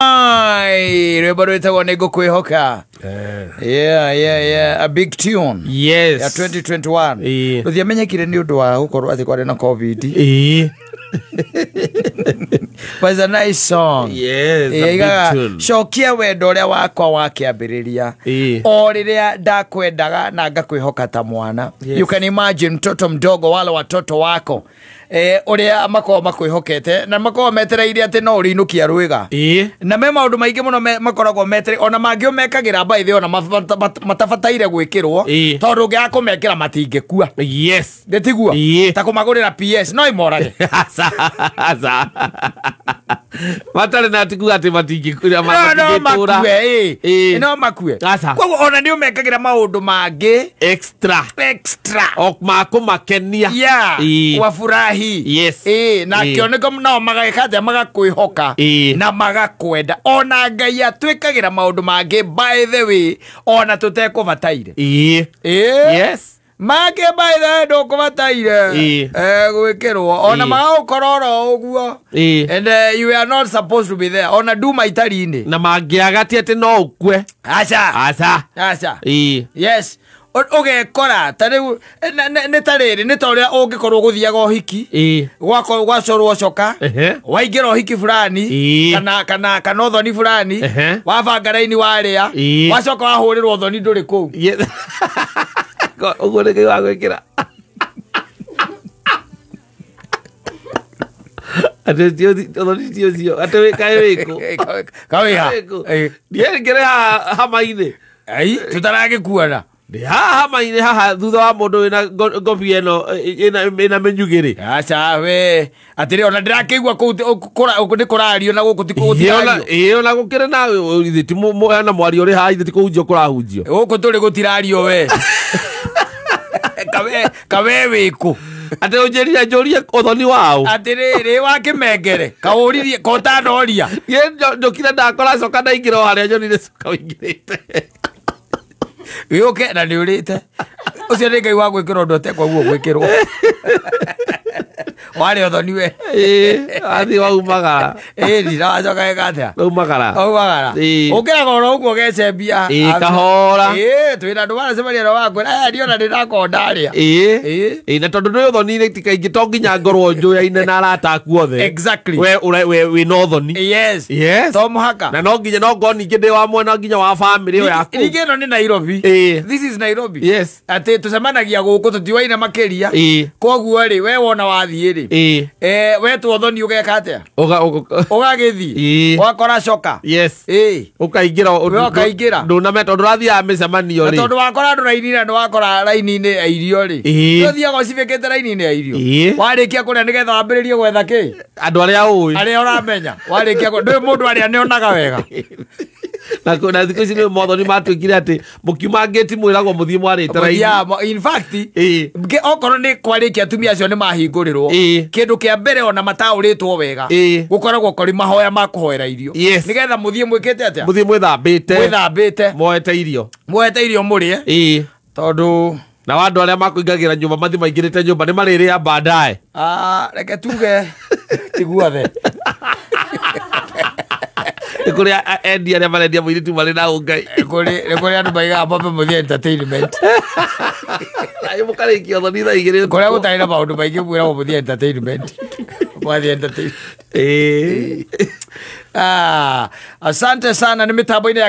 Rwimbo rwitagwo nĩ ngũkwĩhoka. Yeah, a big tune. Yes. Ya 2021. Rũthiamenyekire nĩ ũndũ wa gũkorwo atĩ kwarĩ na COVID. But it's a nice song. Yes, a big tune. Cokia wendo ũrĩa wakwa wakĩambĩrĩria. O rĩrĩa ndakwendaga na ngakwĩhoka ta mwana. You can imagine mtoto mdogo wale watoto wako. Uria makoo makwihokete na makoo metereire ati no urinukia rwiga na me maundu maingi muno makoragwo metere ona mangio mekagira mbaithe ona matabataire gwikirwo tondu ngia kumekira matingekua. Yes, ndetigua ta kumagurira PS no imorage matare na tigua ati matingekura matingekura no makue kwa ona ndio mekagira maundu mangi extra ok makumakenia wafurahi. Yes. Na kioneko no magakaja magakwĩhoka na magakwenda ona Ngai atwĩkagira maundu mangi by the way ona tutekubataire. Yes. Make by the way ndukubataire gwikirwo ona magakororo uguo and you are not supposed to be there ona duma itari-ini na mangiagati ati no ukwe acha yes ugekora tariu nĩ tarĩrĩ nĩ toria ũngĩkorwo gũthiaga ũhiki gwacorwo coka waingĩra ũhiki fulani kana ũthoni fulani wabanga raini warĩa wacoka wahũrĩrwo ũthoni ndũrĩ kũu ũguo nĩ Ngai wa gwĩkĩra atĩ ũthoni ti ũcio atĩ kaĩ wĩkũ kawĩha ndiĩngĩre hama-inĩ tutaragĩkuona hama-inĩ haha thutha wa mũndũ wĩna ngobia ĩna mĩnyugĩrĩ aca we atĩrĩ ona ndĩrakĩigua kũu nĩ kũrario na gũkũ ti gũtirario ona gũkĩrĩ na ithe ti na mwario ũrĩ haha ithe ti kũhunjio kũrahunjio gũkũ tũrĩ gũtirario we kawe wĩkũ atĩ ũnjĩrire njũrie ũthoni wao atĩrĩrĩ wa kĩmengere kaũririe kotanoria njũkire ndakora coka ndaingĩra o harĩa nyonire coka ũingĩrĩte wĩũke na nĩ ũrĩte ũcio nĩ Ngai wa gwĩkĩra ũndũ ũtekwa guo gwĩkĩrwo warĩ ũthoni we athi waumagara ndiracoka ĩgatĩa waumagara ũkĩraga oro ũguo gecembia kahora twĩna andũ maracemania na wakwĩra ndiona ndĩrakorwo ndarĩa na tondũ nĩ ũthoni-inĩ ti kaingĩ to nginya ngorwo njũyaine na arata aku othe we wĩna ũthoni to mũhaka na no nginya no ngorwo ningĩ ndĩ wa mwena nginya wa bamĩrĩ ĩyo yaku ningĩ ĩno nĩ Nairobi. This is Nairobi. Yes. Atĩ tũcemanagia gũkũ tũtiwaine makĩria koguo rĩ we wona wathiĩ rĩ wetwo ũthoni ũgeka atĩa ũgagĩthiĩ ũgakora coka ũkaingĩra ndũnameta ũndũ ũrathiaga mĩcemanio rĩ tondũ wakora andũ raini na nĩwakora raini-inĩ ya irio rĩ ũthiaga ũcibĩkĩte raini-inĩ ya irio warĩkia kũrĩa nĩgetha wambĩrĩrie gwetha kĩ andũ arĩa ũĩ arĩa ũramenya warĩkia ndũĩ mũndũ arĩa nĩonaga wega na thikũ ici nĩ mothoni matuĩkire atĩ mũkiuma ngĩti mwĩragwo mũthiĩ mwarĩte raini. In fact okorwo nĩ kwarĩkia atumia acio nĩ mahingũrĩrwo kĩndũ kĩa mbere ona mataũrĩtwo wega gũkoragwo kũrĩ mahoya ma kũhoera irio nĩgetha mũthiĩ mwĩkĩte atĩa mũthiĩ mwĩthambĩte moete irio mũrĩe tondũ na andũ arĩa makũingagĩra nyũmba mathi maingĩrĩte nyũmba nĩ marĩrĩa baadaye reke tuge tiguothe kũrĩa endia arĩa marendia mũirĩtu marĩ na ũngai kũrĩ andũ maigaga mambe mũthiĩ entertainment mũkarĩkia ũthoni thaa igĩrĩ kũrĩa gũtarĩ na maũndũ maingĩ mwĩragwo mũthiĩ entertainment mwathiĩ entertainment. Asante sana, ni mitambo-inĩ ya